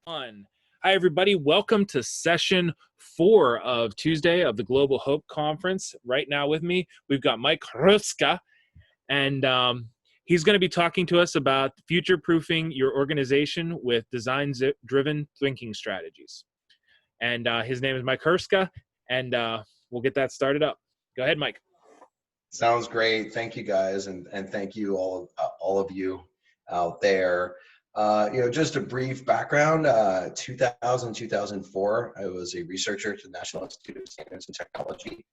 On. Hi, everybody. Welcome to session 4 of Tuesday of the Global Hope Conference. Right now with me, we've got Mike Hruska, and he's going to be talking to us about future-proofing your organization with design-driven thinking strategies. And his name is Mike Hruska, and we'll get that started up. Go ahead, Mike. Sounds great. Thank you, guys, and thank you all of you out there. Just a brief background. 2004, I was a researcher at the National Institute of Standards and Technology.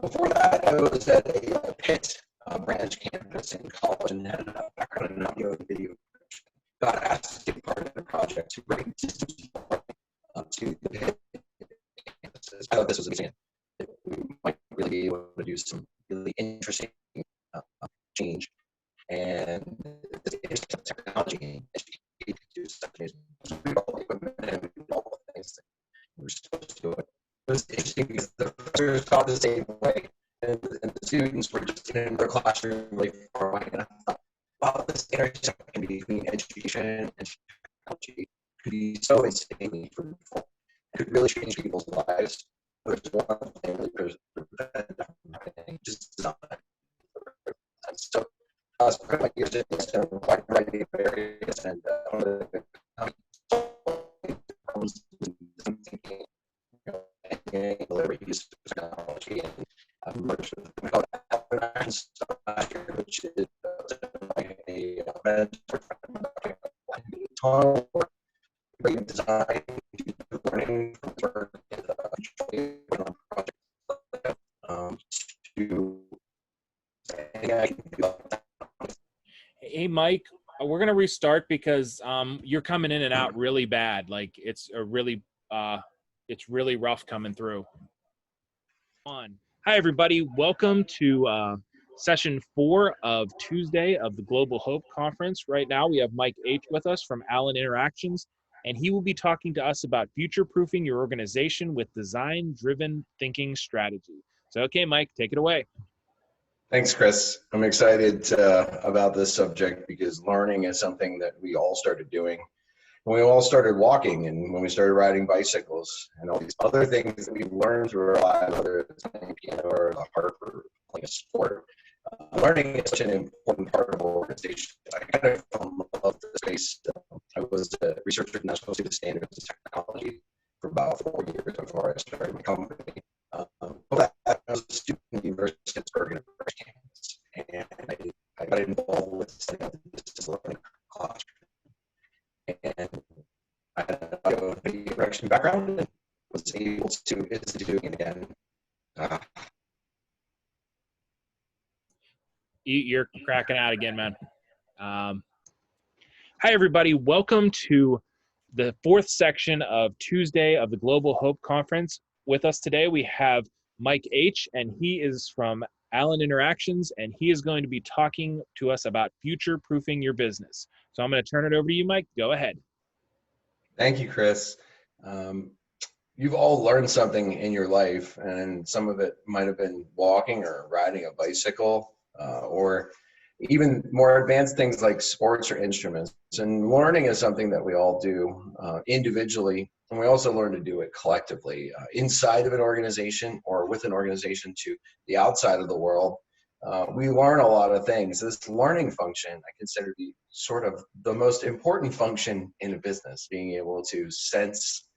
Before that, I was at a Pitt branch campus in college and had a background in audio and video. Got asked to be part of the project to bring systems to the Pitt campuses. I thought this was amazing. We might really be able to do some really interesting change and technology and do stuff all the equipment and all the things that we're supposed to do. It was interesting because the professors taught the same way, and the students were just in their classroom really far away. And I thought, wow, this intersection between education and technology could be so insanely fruitful. It could really change people's lives. Which is one of the things that just design. So I was putting my ears in quite variety of areas, and one of the problems in thinking, and delivery use of technology, and I've merged with a called last year, which is a mentor design learning from Hey, Mike, we're going to restart because you're coming in and out really bad. Like it's really rough coming through. Hi, everybody. Welcome to session 4 of Tuesday of the Global Hope Conference. Right now, we have Mike H. with us from Allen Interactions, and he will be talking to us about future-proofing your organization with design-driven thinking strategy. So, okay, Mike, take it away. Thanks, Chris. I'm excited about this subject because learning is something that we all started doing when we all started walking and when we started riding bicycles and all these other things that we've learned through our lives, whether it's playing piano or the harp or playing a sport. Learning is such an important part of our organization. I kind of fell in love with the space. I was a researcher at the National Institute of Standards and Technology for about 4 years before I started my company. I was a student at the University of Pittsburgh and I got involved with studying the distance learning class. And I had a video direction background and was able to institute it again. You're cracking out again, man. Hi, everybody. Welcome to the 4th section of Tuesday of the Global Hope Conference. With us today, we have Mike H., and he is from Allen Interactions, and he is going to be talking to us about future-proofing your business. So I'm going to turn it over to you, Mike. Go ahead. Thank you, Chris. You've all learned something in your life, and some of it might have been walking or riding a bicycle, or even more advanced things like sports or instruments. And learning is something that we all do individually, and we also learn to do it collectively inside of an organization or with an organization to the outside of the world. We learn a lot of things. This learning function I consider to be sort of the most important function in a business, being able to sense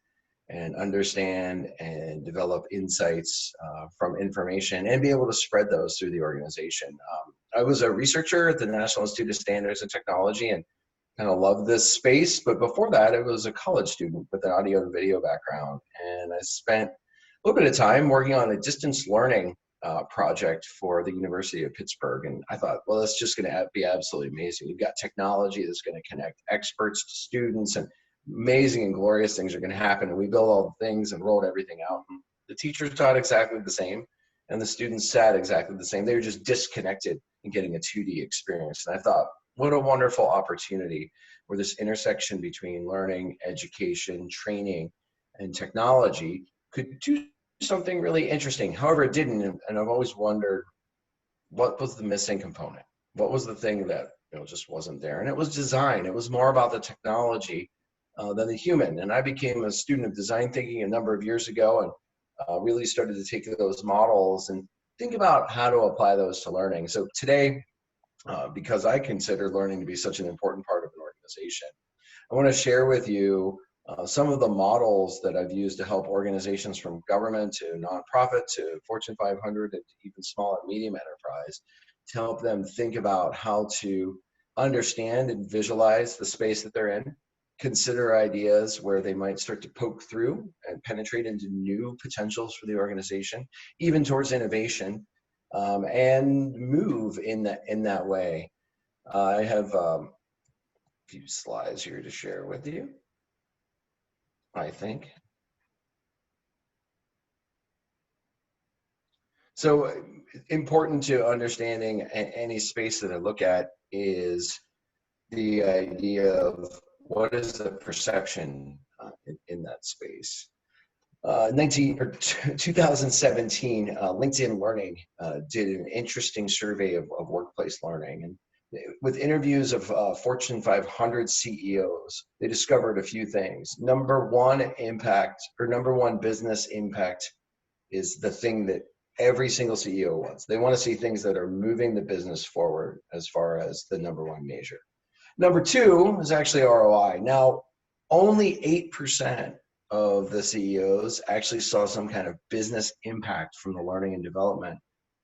and understand and develop insights from information and be able to spread those through the organization. I was a researcher at the National Institute of Standards and Technology and kind of loved this space. But before that, I was a college student with an audio and video background. And I spent a little bit of time working on a distance learning project for the University of Pittsburgh. And I thought, well, that's just going to be absolutely amazing. We've got technology that's going to connect experts to students, and amazing and glorious things are going to happen. And we built all the things and rolled everything out. And the teachers taught exactly the same, and the students sat exactly the same. They were just disconnected and getting a 2D experience. And I thought, what a wonderful opportunity where this intersection between learning, education, training, and technology could do something really interesting. However, it didn't. And I've always wondered, what was the missing component? What was the thing that just wasn't there? And it was design. It was more about the technology than the human. And I became a student of design thinking a number of years ago, and really started to take those models and think about how to apply those to learning. So today, because I consider learning to be such an important part of an organization, I want to share with you some of the models that I've used to help organizations from government to nonprofit to Fortune 500 and even small and medium enterprise to help them think about how to understand and visualize the space that they're in, consider ideas where they might start to poke through and penetrate into new potentials for the organization, even towards innovation, and move in that way. I have a few slides here to share with you, I think. So important to understanding any space that I look at is the idea of what is the perception in that space. 2017, LinkedIn Learning did an interesting survey of workplace learning. And with interviews of Fortune 500 CEOs, they discovered a few things. Number one business impact is the thing that every single CEO wants. They want to see things that are moving the business forward as far as the number one measure. Number two is actually ROI. Now, only 8% of the CEOs actually saw some kind of business impact from the learning and development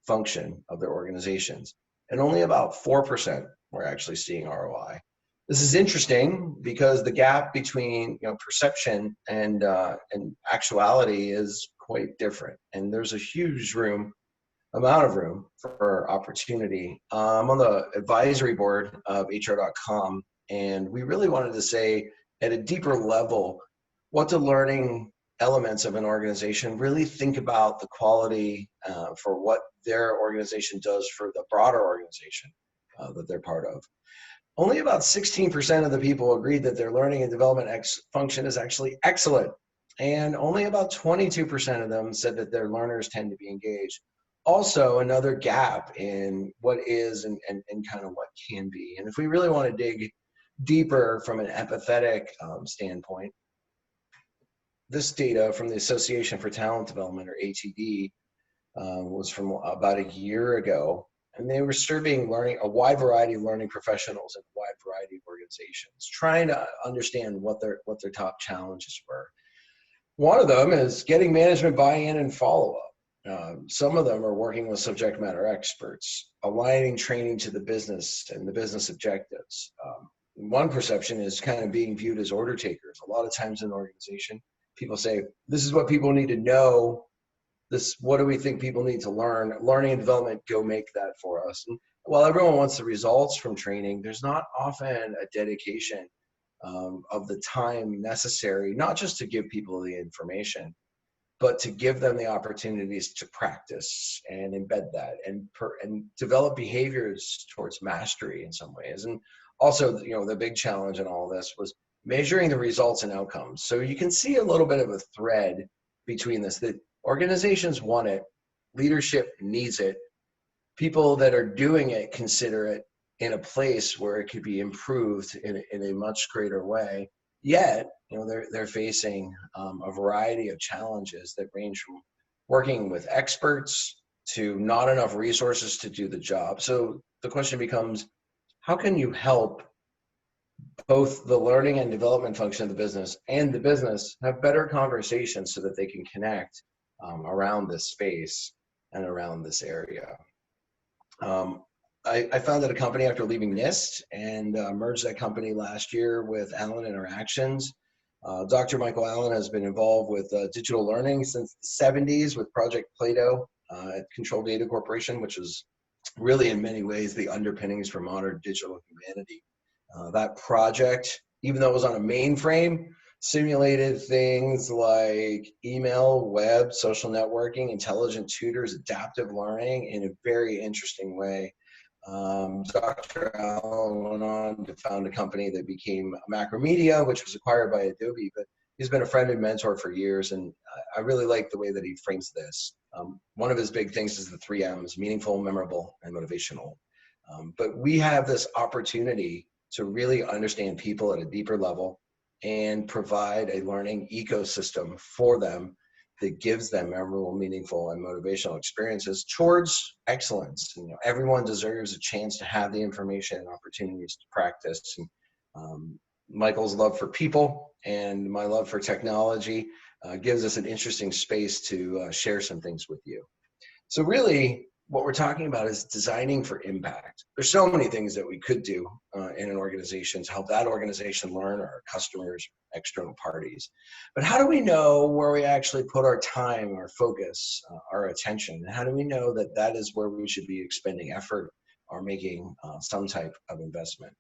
function of their organizations. And only about 4% were actually seeing ROI. This is interesting because the gap between perception and actuality is quite different. And there's a huge amount of room for opportunity. I'm on the advisory board of HR.com, and we really wanted to say at a deeper level, what the learning elements of an organization really think about the quality for what their organization does for the broader organization that they're part of. Only about 16% of the people agreed that their learning and development function is actually excellent. And only about 22% of them said that their learners tend to be engaged. Also, another gap in what is and kind of what can be. And if we really want to dig deeper from an empathetic standpoint, this data from the Association for Talent Development, or ATD, was from about a year ago. And they were surveying a wide variety of learning professionals in a wide variety of organizations, trying to understand what their top challenges were. One of them is getting management buy-in and follow-up. Some of them are working with subject matter experts, aligning training to the business and the business objectives. One perception is kind of being viewed as order takers. A lot of times in an organization, people say, this is what people need to know. What do we think people need to learn? Learning and development, go make that for us. And while everyone wants the results from training, there's not often a dedication of the time necessary, not just to give people the information, but to give them the opportunities to practice and embed that and develop behaviors towards mastery in some ways. And also, the big challenge in all this was measuring the results and outcomes. So you can see a little bit of a thread between this, that organizations want it, leadership needs it, people that are doing it consider it in a place where it could be improved in a much greater way. Yet, they're facing a variety of challenges that range from working with experts to not enough resources to do the job. So the question becomes, how can you help both the learning and development function of the business and the business have better conversations so that they can connect around this space and around this area? I founded a company after leaving NIST and merged that company last year with Allen Interactions. Dr. Michael Allen has been involved with digital learning since the 70s with Project Plato at Control Data Corporation, which is really in many ways the underpinnings for modern digital humanity. That project, even though it was on a mainframe, simulated things like email, web, social networking, intelligent tutors, adaptive learning in a very interesting way. Dr. Allen went on to found a company that became Macromedia, which was acquired by Adobe, but he's been a friend and mentor for years, and I really like the way that he frames this. One of his big things is the 3 M's: meaningful, memorable, and motivational. But we have this opportunity to really understand people at a deeper level, and provide a learning ecosystem for them that gives them memorable, meaningful, and motivational experiences towards excellence. Everyone deserves a chance to have the information and opportunities to practice. And, Michael's love for people and my love for technology gives us an interesting space to share some things with you. So really, what we're talking about is designing for impact. There's so many things that we could do in an organization to help that organization learn, our customers, external parties. But how do we know where we actually put our time, our focus, our attention? And how do we know that that is where we should be expending effort or making some type of investment?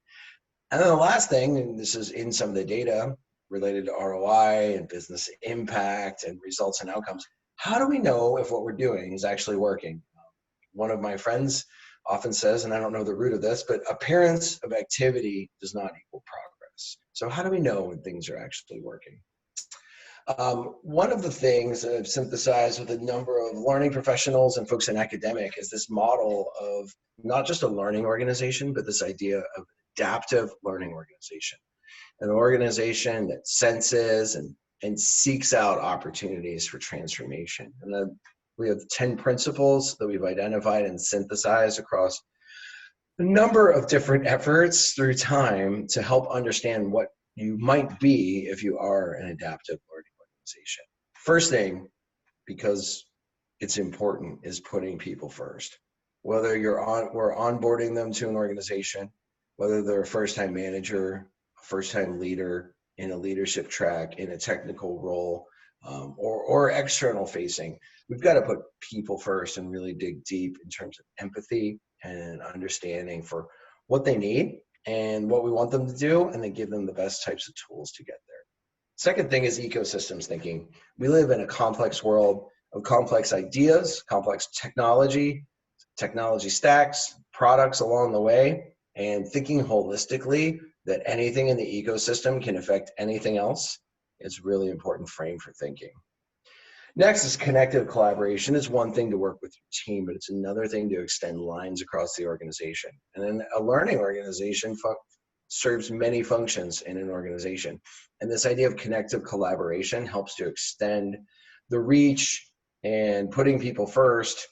And then the last thing, and this is in some of the data related to ROI and business impact and results and outcomes, how do we know if what we're doing is actually working? One of my friends often says, and I don't know the root of this, but appearance of activity does not equal progress. So how do we know when things are actually working? One of the things that I've synthesized with a number of learning professionals and folks in academic is this model of not just a learning organization, but this idea of adaptive learning organization, an organization that senses and seeks out opportunities for transformation. And then we have 10 principles that we've identified and synthesized across a number of different efforts through time to help understand what you might be if you are an adaptive learning organization. First thing, because it's important, is putting people first. Whether we're onboarding them to an organization, whether they're a first-time manager, a first-time leader in a leadership track, in a technical role, or external facing, we've got to put people first and really dig deep in terms of empathy and understanding for what they need and what we want them to do, and then give them the best types of tools to get there. Second thing is ecosystems thinking. We live in a complex world of complex ideas, complex technology stacks, products along the way, and thinking holistically that anything in the ecosystem can affect anything else is really important frame for thinking. Next is connective collaboration. It's one thing to work with your team, but it's another thing to extend lines across the organization. And then a learning organization serves many functions in an organization. And this idea of connective collaboration helps to extend the reach and putting people first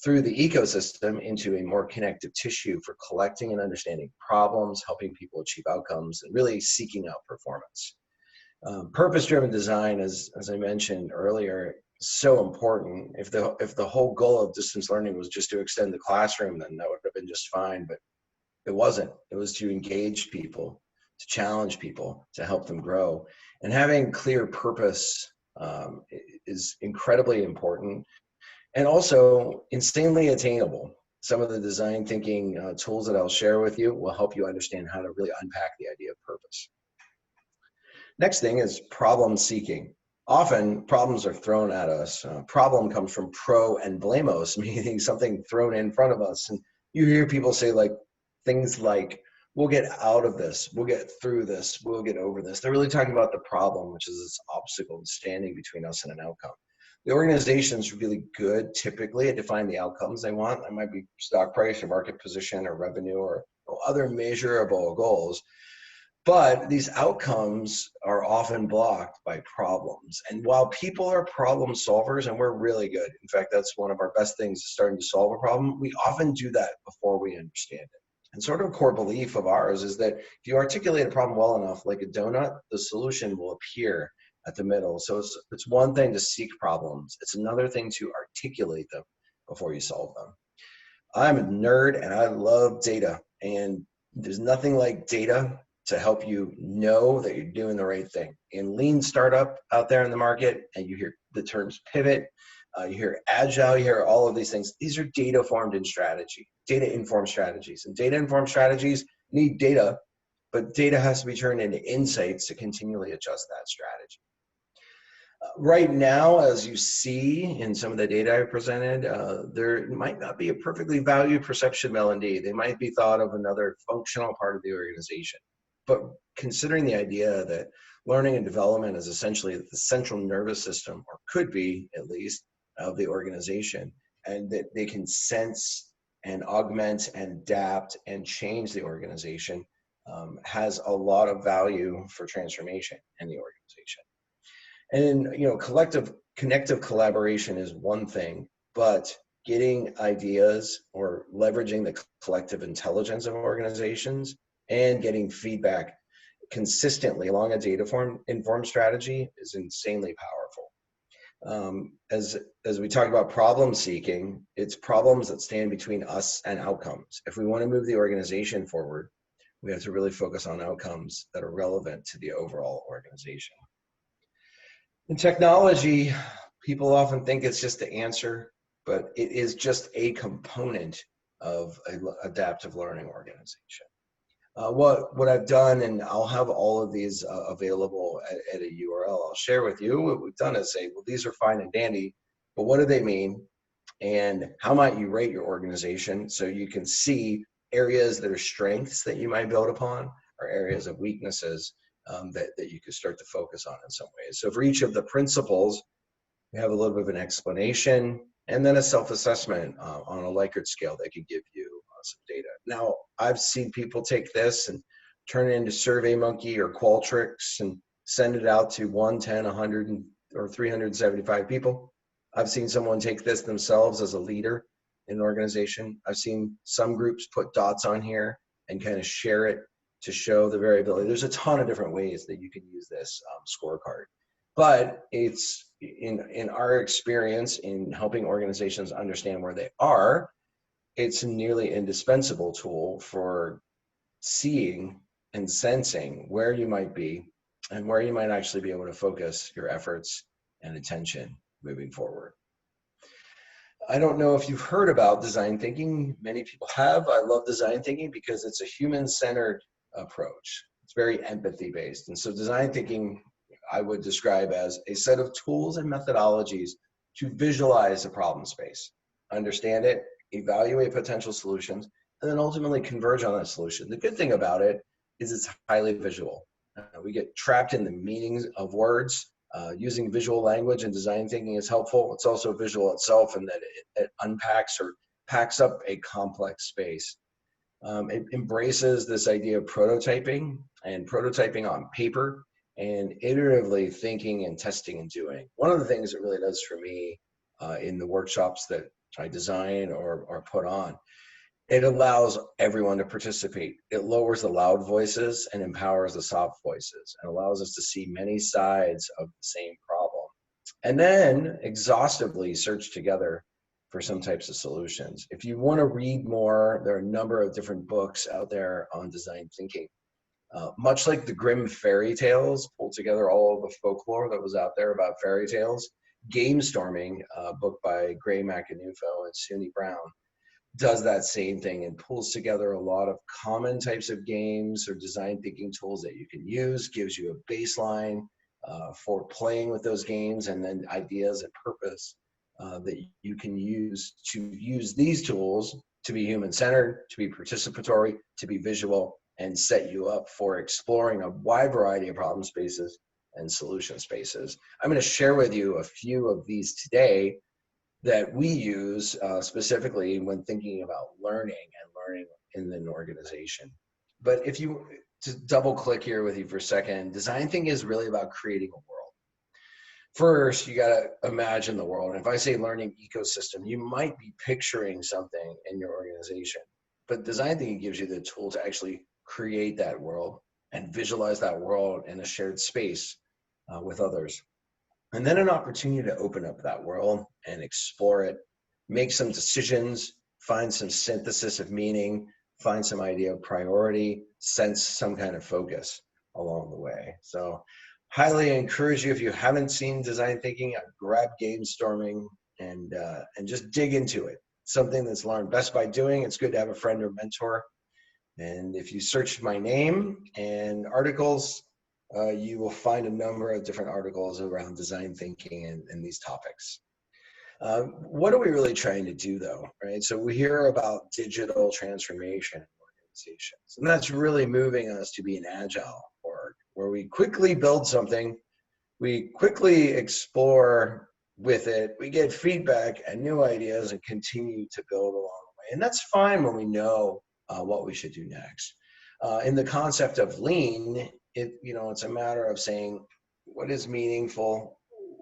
through the ecosystem into a more connective tissue for collecting and understanding problems, helping people achieve outcomes, and really seeking out performance. Purpose-driven design, as I mentioned earlier, is so important. If the whole goal of distance learning was just to extend the classroom, then that would have been just fine, but it wasn't. It was to engage people, to challenge people, to help them grow. And having clear purpose is incredibly important and also insanely attainable. Some of the design thinking tools that I'll share with you will help you understand how to really unpack the idea of purpose. Next thing is problem seeking. Often problems are thrown at us. Problem comes from pro and blamos, meaning something thrown in front of us. And you hear people say things like, we'll get out of this, we'll get through this, we'll get over this. They're really talking about the problem, which is this obstacle standing between us and an outcome. The organization's really good typically at defining the outcomes they want. That might be stock price or market position or revenue or other measurable goals. But these outcomes are often blocked by problems. And while people are problem solvers, and we're really good, in fact, that's one of our best things is starting to solve a problem, we often do that before we understand it. And sort of a core belief of ours is that if you articulate a problem well enough, like a donut, the solution will appear at the middle. So it's one thing to seek problems. It's another thing to articulate them before you solve them. I'm a nerd and I love data. And there's nothing like data to help you know that you're doing the right thing. In lean startup out there in the market, and you hear the terms pivot, you hear agile, you hear all of these things. These are data-informed strategies. And data-informed strategies need data, but data has to be turned into insights to continually adjust that strategy. Right now, as you see in some of the data I presented, there might not be a perfectly valued perception of L&D. They might be thought of another functional part of the organization. But considering the idea that learning and development is essentially the central nervous system, or could be at least, of the organization, and that they can sense and augment and adapt and change the organization, has a lot of value for transformation in the organization. And connective collaboration is one thing, but getting ideas or leveraging the collective intelligence of organizations and getting feedback consistently along a informed strategy is insanely powerful. As we talk about problem seeking, it's problems that stand between us and outcomes. If we want to move the organization forward, we have to really focus on outcomes that are relevant to the overall organization. In technology, people often think it's just the answer, but it is just a component of an adaptive learning organization. What I've done, and I'll have all of these available at a URL I'll share with you. What we've done is say, well, these are fine and dandy, but what do they mean? And how might you rate your organization so you can see areas that are strengths that you might build upon or areas of weaknesses that you could start to focus on in some ways. So for each of the principles, we have a little bit of an explanation and then a self-assessment on a Likert scale that could give you some data. Now, I've seen people take this and turn it into SurveyMonkey or Qualtrics and send it out to 1, 10, 100, or 375 people. I've seen someone take this themselves as a leader in an organization. I've seen some groups put dots on here and kind of share it to show the variability. There's a ton of different ways that you can use this scorecard. But it's in our experience in helping organizations understand where they are, it's a nearly indispensable tool for seeing and sensing where you might be and where you might actually be able to focus your efforts and attention moving forward. I don't know if you've heard about design thinking. Many people have. I love design thinking because it's a human-centered approach. It's very empathy-based. And so design thinking, I would describe as a set of tools and methodologies to visualize a problem space, understand it, evaluate potential solutions, and then ultimately converge on that solution. The good thing about it is it's highly visual. We get trapped in the meanings of words. Using visual language and design thinking is helpful. It's also visual itself in that it unpacks or packs up a complex space. It embraces this idea of prototyping and prototyping on paper and iteratively thinking and testing and doing. One of the things it really does for me in the workshops that I design or put on, it allows everyone to participate. It lowers the loud voices and empowers the soft voices and allows us to see many sides of the same problem. And then exhaustively search together for some types of solutions. If you want to read more, there are a number of different books out there on design thinking. Much like the Grimm fairy tales pulled together all of the folklore that was out there about fairy tales, Game Storming, a book by Gray McAnufo and Suni Brown, does that same thing and pulls together a lot of common types of games or design thinking tools that you can use, gives you a baseline for playing with those games, and then ideas and purpose that you can use to use these tools to be human-centered, to be participatory, to be visual, and set you up for exploring a wide variety of problem spaces and solution spaces. I'm going to share with you a few of these today that we use specifically when thinking about learning in an organization. But if you to double click here with you for a second, design thinking is really about creating a world. First, you got to imagine the world. And if I say learning ecosystem, you might be picturing something in your organization. But design thinking gives you the tool to actually create that world and visualize that world in a shared space with others. And then an opportunity to open up that world and explore it, make some decisions, find some synthesis of meaning, find some idea of priority, sense some kind of focus along the way. So highly encourage you, if you haven't seen design thinking, grab Game Storming and just dig into it. Something that's learned best by doing. It's good to have a friend or mentor. And if you search my name and articles, you will find a number of different articles around design thinking and these topics. What are we really trying to do though, right? So we hear about digital transformation in organizations, and that's really moving us to be an agile org, where we quickly build something, we quickly explore with it, we get feedback and new ideas and continue to build along the way. And that's fine when we know what we should do next. In the concept of lean, it's a matter of saying what is meaningful,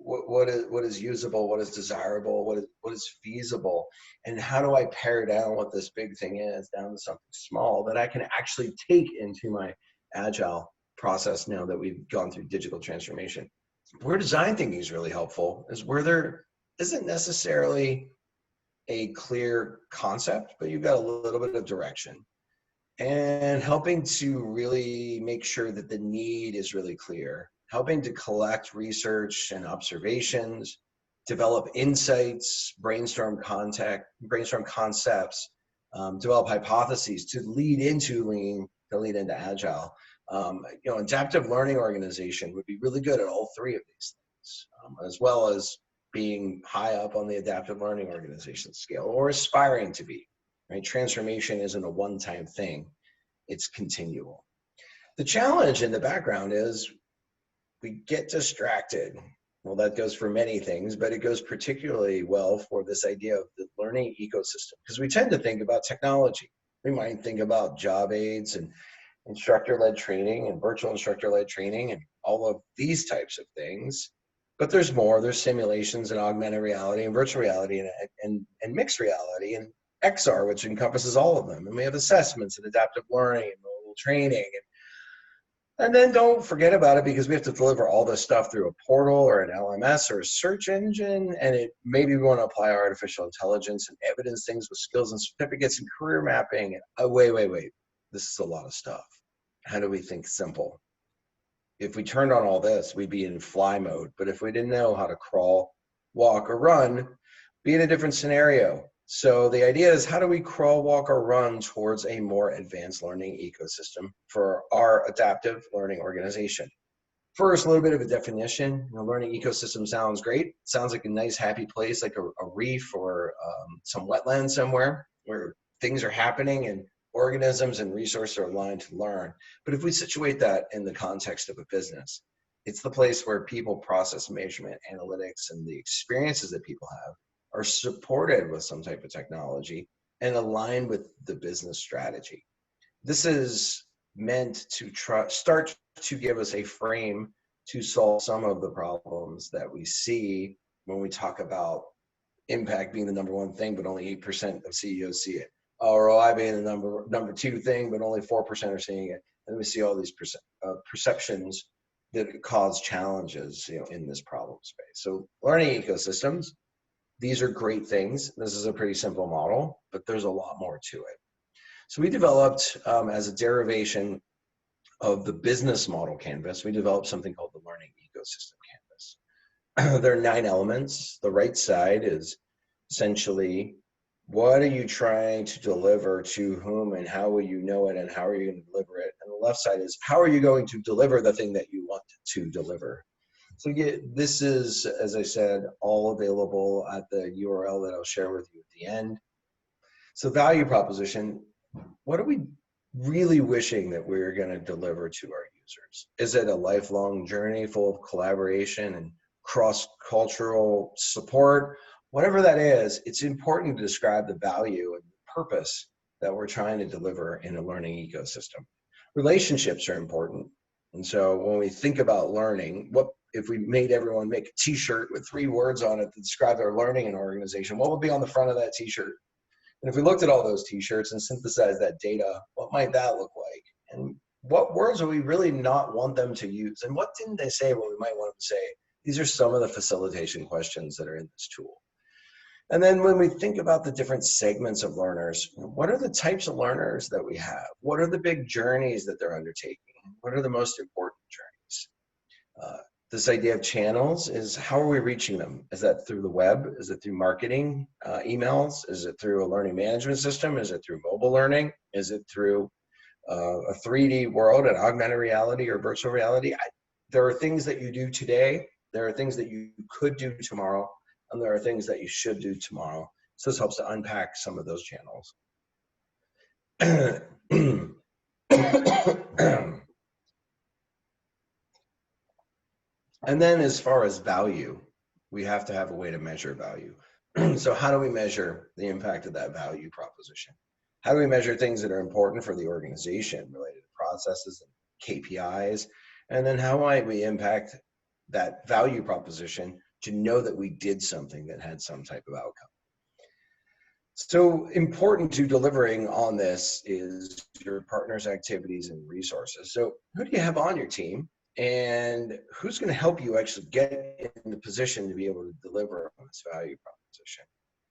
what is usable, what is desirable, what is feasible, and how do I pare down what this big thing is down to something small that I can actually take into my agile process now that we've gone through digital transformation. Where design thinking is really helpful is where there isn't necessarily a clear concept, but you've got a little bit of direction, and helping to really make sure that the need is really clear, helping to collect research and observations, develop insights, brainstorm concepts, develop hypotheses to lead into lean, to lead into agile. Adaptive learning organization would be really good at all three of these things, as well as being high up on the adaptive learning organization scale, or aspiring to be. Right? Transformation isn't a one-time thing, it's continual. The challenge in the background is we get distracted. Well, that goes for many things, but it goes particularly well for this idea of the learning ecosystem, because we tend to think about technology. We might think about job aids and instructor-led training and virtual instructor-led training and all of these types of things. But there's more. There's simulations and augmented reality and virtual reality and mixed reality and XR, which encompasses all of them. And we have assessments and adaptive learning and mobile training. And then don't forget about it, because we have to deliver all this stuff through a portal or an LMS or a search engine. And maybe we want to apply artificial intelligence and evidence things with skills and certificates and career mapping. Wait. This is a lot of stuff. How do we think simple? If we turned on all this, we'd be in fly mode. But if we didn't know how to crawl, walk, or run, be in a different scenario. So the idea is, how do we crawl, walk, or run towards a more advanced learning ecosystem for our adaptive learning organization? First, a little bit of a definition. Learning ecosystem sounds great. It sounds like a nice, happy place, like a reef or some wetland somewhere where things are happening and organisms and resources are aligned to learn. But if we situate that in the context of a business, it's the place where people, process, measurement, analytics, and the experiences that people have are supported with some type of technology and aligned with the business strategy. This is meant to start to give us a frame to solve some of the problems that we see when we talk about impact being the number one thing, but only 8% of CEOs see it. ROI being the number two thing, but only 4% are seeing it. And we see all these perceptions that cause challenges, in this problem space. So learning ecosystems, these are great things. This is a pretty simple model, but there's a lot more to it. So we developed, as a derivation of the business model canvas, we developed something called the learning ecosystem canvas. There are 9 elements. The right side is essentially, what are you trying to deliver to whom, and how will you know it, and how are you going to deliver it? And the left side is, how are you going to deliver the thing that you want to deliver? So this is, as I said, all available at the URL that I'll share with you at the end. So value proposition, what are we really wishing that we're going to deliver to our users? Is it a lifelong journey full of collaboration and cross-cultural support? Whatever that is, it's important to describe the value and purpose that we're trying to deliver in a learning ecosystem. Relationships are important. And so when we think about learning, what if we made everyone make a t-shirt with 3 words on it to describe their learning in an organization? What would be on the front of that t-shirt? And if we looked at all those t-shirts and synthesized that data, what might that look like? And what words would we really not want them to use? And what didn't they say what we might want them to say? These are some of the facilitation questions that are in this tool. And then when we think about the different segments of learners, what are the types of learners that we have? What are the big journeys that they're undertaking? What are the most important journeys? This idea of channels is, how are we reaching them? Is that through the web? Is it through marketing, emails? Is it through a learning management system? Is it through mobile learning? Is it through a 3D world, an augmented reality or virtual reality? There are things that you do today. There are things that you could do tomorrow. And there are things that you should do tomorrow. So this helps to unpack some of those channels. And then as far as value, we have to have a way to measure value. So how do we measure the impact of that value proposition? How do we measure things that are important for the organization related to processes and KPIs? And then how might we impact that value proposition to know that we did something that had some type of outcome? So important to delivering on this is your partner's activities and resources. So who do you have on your team, and who's going to help you actually get in the position to be able to deliver on this value proposition?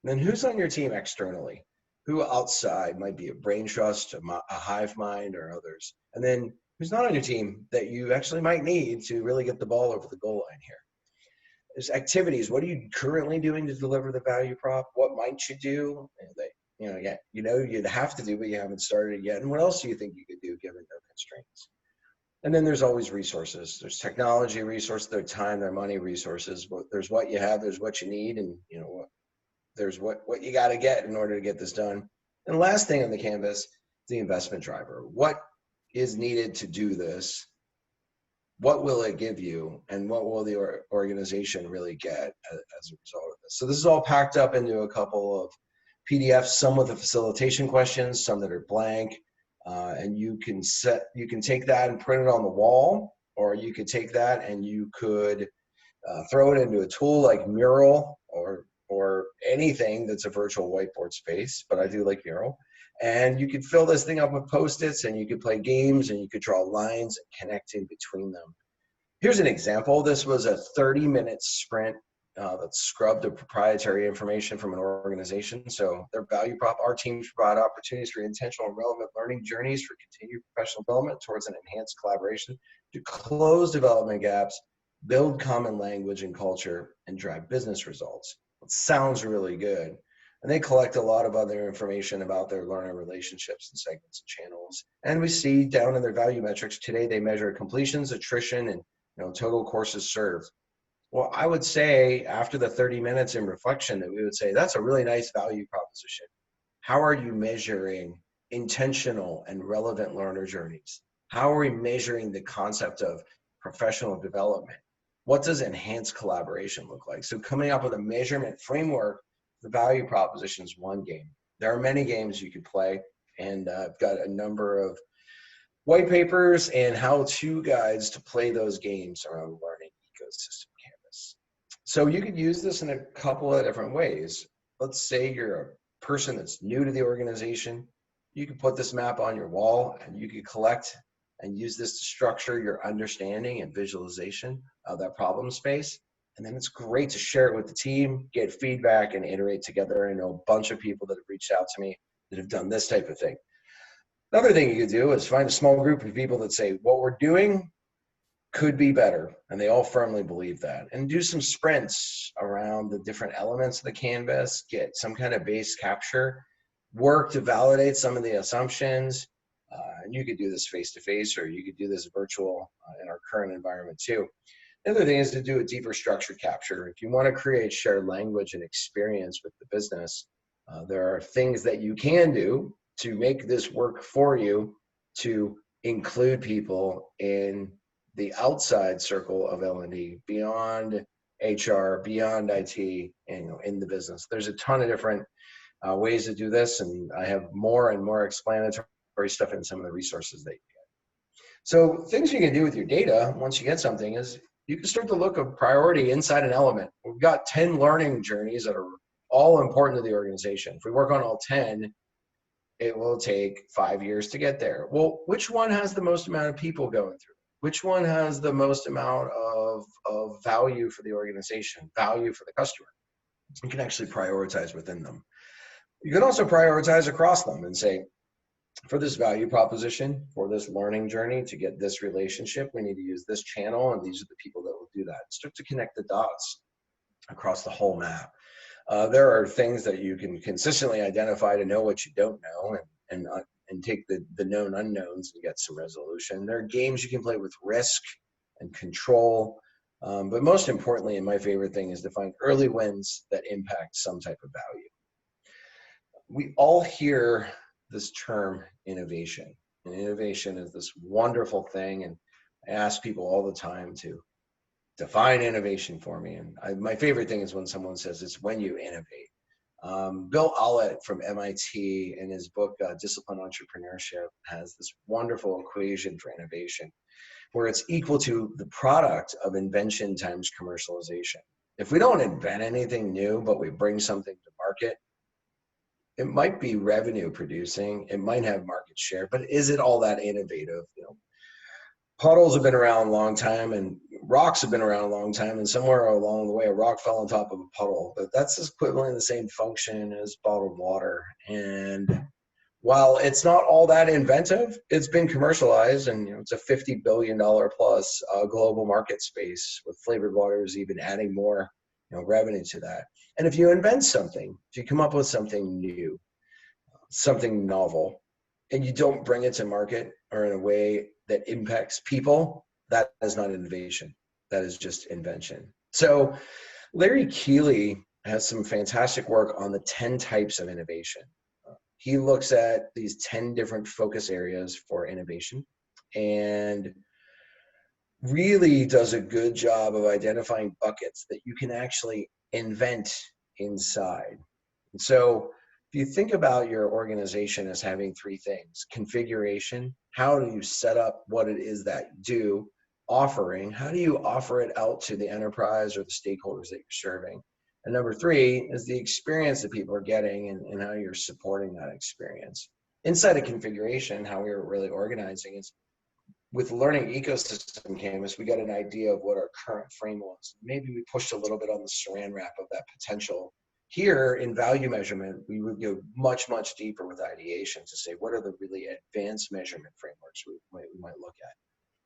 And then who's on your team externally? Who outside might be a brain trust, a hive mind, or others? And then who's not on your team that you actually might need to really get the ball over the goal line here? There's activities. What are you currently doing to deliver the value prop? What might you do that you'd have to do, but you haven't started it yet? And what else do you think you could do given no constraints? And then there's always resources. There's technology resources, their time, their money resources. There's what you have, there's what you need, and there's what you got to get in order to get this done. And the last thing on the canvas, the investment driver. What is needed to do this? What will it give you, and what will the organization really get as a result of this? So this is all packed up into a couple of PDFs, some with the facilitation questions, some that are blank, and you can take that and print it on the wall, or you could take that and you could throw it into a tool like Mural or anything that's a virtual whiteboard space, but I do like Mural. And you could fill this thing up with Post-its, and you could play games, and you could draw lines and connect in between them. Here's an example. This was a 30-minute sprint that scrubbed the proprietary information from an organization. So their value prop, our teams provide opportunities for intentional and relevant learning journeys for continued professional development towards an enhanced collaboration to close development gaps, build common language and culture, and drive business results. It sounds really good. And they collect a lot of other information about their learner relationships and segments and channels. And we see down in their value metrics today, they measure completions, attrition, and total courses served. Well, I would say after the 30 minutes in reflection that we would say that's a really nice value proposition. How are you measuring intentional and relevant learner journeys? How are we measuring the concept of professional development? What does enhanced collaboration look like? So coming up with a measurement framework, the value proposition is one game. There are many games you could play, and I've got a number of white papers and how-to guides to play those games around the learning ecosystem canvas. So you could use this in a couple of different ways. Let's say you're a person that's new to the organization. You could put this map on your wall, and you could collect and use this to structure your understanding and visualization of that problem space. And then it's great to share it with the team, get feedback, and iterate together. I know a bunch of people that have reached out to me that have done this type of thing. Another thing you could do is find a small group of people that say, what we're doing could be better, and they all firmly believe that. And do some sprints around the different elements of the canvas, get some kind of base capture, work to validate some of the assumptions. And you could do this face-to-face, or you could do this virtual in our current environment too. The other thing is to do a deeper structured capture. If you want to create shared language and experience with the business, there are things that you can do to make this work for you, to include people in the outside circle of L&D, beyond HR, beyond IT, and in the business. There's a ton of different ways to do this, and I have more and more explanatory stuff in some of the resources that you get. So things you can do with your data once you get something is you can start to look at priority inside an element. We've got 10 learning journeys that are all important to the organization. If we work on all 10, it will take 5 years to get there. Well, which one has the most amount of people going through? Which one has the most amount of value for the organization, value for the customer? You can actually prioritize within them. You can also prioritize across them and say, for this value proposition, for this learning journey, to get this relationship, we need to use this channel, and these are the people that will do that. Start to connect the dots across the whole map. There are things that you can consistently identify to know what you don't know, and take the known unknowns and get some resolution. There are games you can play with risk and control, but most importantly, and my favorite thing, is to find early wins that impact some type of value. We all hear this term innovation, and innovation is this wonderful thing, and I ask people all the time to define innovation for me. And my favorite thing is when someone says it's when you innovate. Bill Ollett from MIT, in his book Disciplined Entrepreneurship, has this wonderful equation for innovation where it's equal to the product of invention times commercialization. If we don't invent anything new, but we bring something to market, it might be revenue producing, it might have market share, but is it all that innovative? Puddles have been around a long time and rocks have been around a long time, and somewhere along the way a rock fell on top of a puddle, but that's equivalent the same function as bottled water. And while it's not all that inventive, it's been commercialized, and it's a $50 billion plus global market space, with flavored waters even adding more revenue to that. And if you invent something, if you come up with something new, something novel, and you don't bring it to market or in a way that impacts people, that is not innovation. That is just invention. So Larry Keeley has some fantastic work on the 10 types of innovation. He looks at these 10 different focus areas for innovation and really does a good job of identifying buckets that you can actually invent inside. And so if you think about your organization as having three things: configuration, how do you set up what it is that you do; offering, how do you offer it out to the enterprise or the stakeholders that you're serving; and number three is the experience that people are getting and how you're supporting that experience. Inside of configuration, how we were really organizing is with learning ecosystem canvas, we got an idea of what our current frame was. Maybe we pushed a little bit on the saran wrap of that potential. Here in value measurement, we would go much, much deeper with ideation to say, what are the really advanced measurement frameworks we might look at?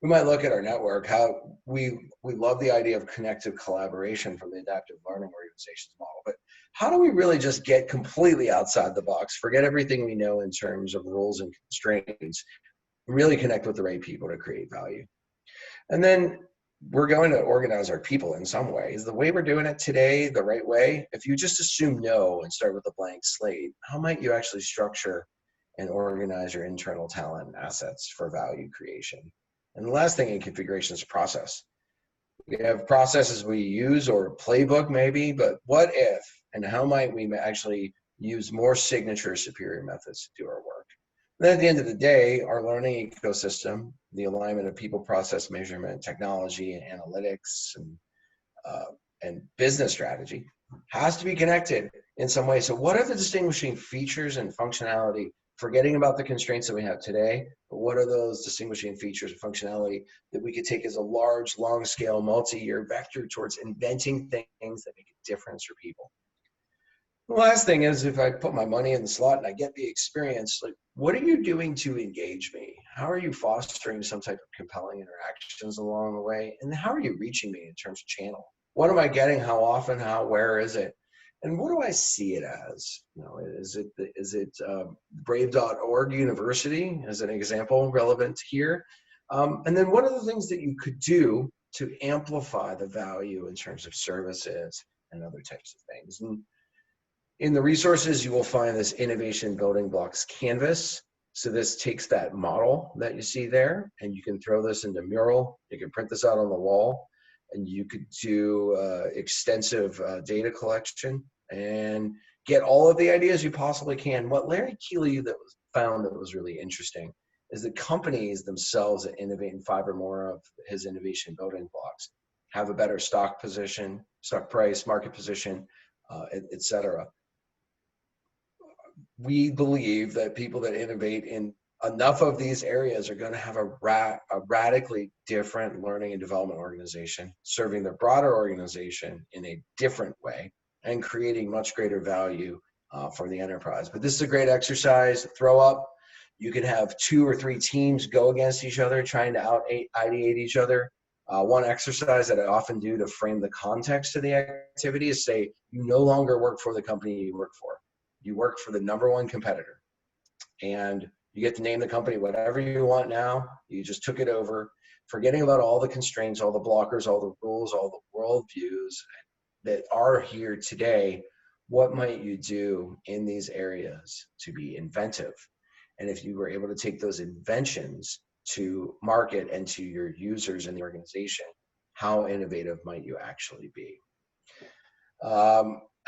We might look at our network, how we love the idea of connective collaboration from the adaptive learning organizations model, but how do we really just get completely outside the box, forget everything we know in terms of rules and constraints, really connect with the right people to create value? And then we're going to organize our people in some way. Is the way we're doing it today the right way? If you just assume no and start with a blank slate, how might you actually structure and organize your internal talent and assets for value creation? And the last thing in configuration is process. We have processes we use or a playbook maybe, but what if and how might we actually use more signature superior methods to do our work? Then at the end of the day, our learning ecosystem, the alignment of people, process, measurement, technology, and analytics, and business strategy has to be connected in some way. So what are the distinguishing features and functionality, forgetting about the constraints that we have today, but what are those distinguishing features and functionality that we could take as a large, long scale, multi-year vector towards inventing things that make a difference for people? The last thing is, if I put my money in the slot and I get the experience, like, what are you doing to engage me? How are you fostering some type of compelling interactions along the way? And how are you reaching me in terms of channel? What am I getting? How often? How? Where is it? And what do I see it as? Is it Brave.org University as an example relevant here? And then what are the things that you could do to amplify the value in terms of services and other types of things? And in the resources, you will find this innovation building blocks canvas. So this takes that model that you see there, and you can throw this into Mural. You can print this out on the wall, and you could do extensive data collection and get all of the ideas you possibly can. What Larry Keeley found that was really interesting is that companies themselves that innovate in 5 or more of his innovation building blocks have a better stock position, stock price, market position, et cetera. We believe that people that innovate in enough of these areas are going to have a radically different learning and development organization, serving their broader organization in a different way and creating much greater value for the enterprise. But this is a great exercise. Throw up. You can have 2 or 3 teams go against each other, trying to ideate each other. One exercise that I often do to frame the context of the activity is say, you no longer work for the company you work for. You work for the #1 competitor, and you get to name the company whatever you want now. You just took it over, forgetting about all the constraints, all the blockers, all the rules, all the worldviews that are here today. What might you do in these areas to be inventive? And if you were able to take those inventions to market and to your users in the organization, how innovative might you actually be?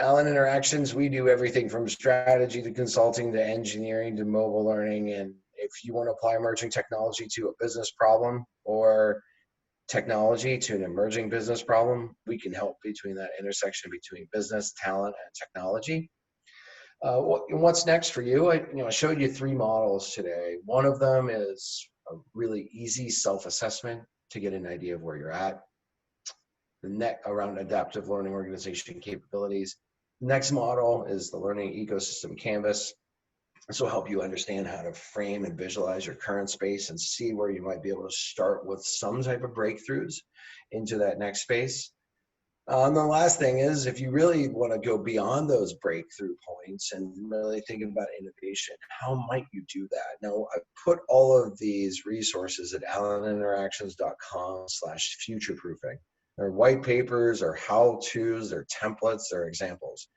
Allen Interactions, we do everything from strategy to consulting to engineering to mobile learning. And if you want to apply emerging technology to a business problem or technology to an emerging business problem, we can help between that intersection between business, talent, and technology. What's next for you? I showed you 3 models today. One of them is a really easy self-assessment to get an idea of where you're at. The next around adaptive learning organization capabilities. Next model is the learning ecosystem canvas. This will help you understand how to frame and visualize your current space and see where you might be able to start with some type of breakthroughs into that next space. And the last thing is, if you really want to go beyond those breakthrough points and really think about innovation, how might you do that? Now, I put all of these resources at alleninteractions.com/futureproofing. They're white papers, or how-tos, they're templates, they're examples.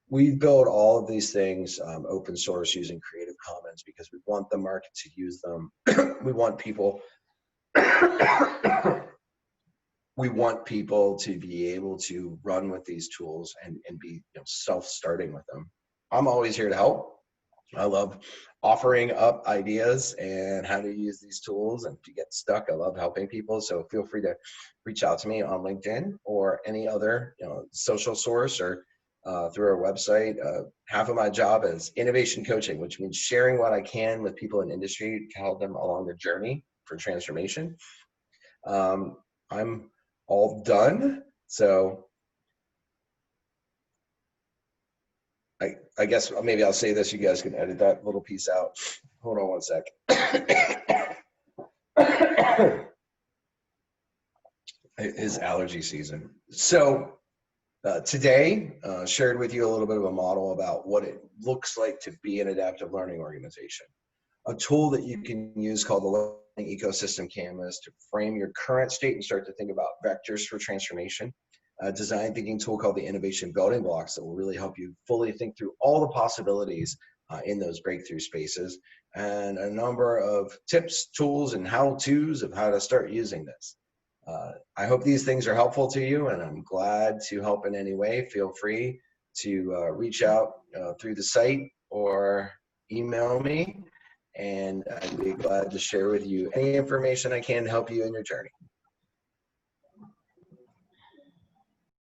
We build all of these things open source using Creative Commons because we want the market to use them. We want people we want people to be able to run with these tools and be self-starting with them. I'm always here to help. I love offering up ideas and how to use these tools. And if you get stuck, I love helping people. So feel free to reach out to me on LinkedIn or any other social source, or through our website. Half of my job is innovation coaching, which means sharing what I can with people in industry to help them along the journey for transformation. I'm all done. So I guess maybe I'll say this. You guys can edit that little piece out. Hold on one sec. It is allergy season. So today, shared with you a little bit of a model about what it looks like to be an adaptive learning organization. A tool that you can use called the Learning Ecosystem Canvas to frame your current state and start to think about vectors for transformation. A design thinking tool called the Innovation Building Blocks that will really help you fully think through all the possibilities in those breakthrough spaces, and a number of tips, tools, and how-tos of how to start using this. I hope these things are helpful to you, and I'm glad to help in any way. Feel free to reach out through the site or email me, and I'd be glad to share with you any information I can to help you in your journey.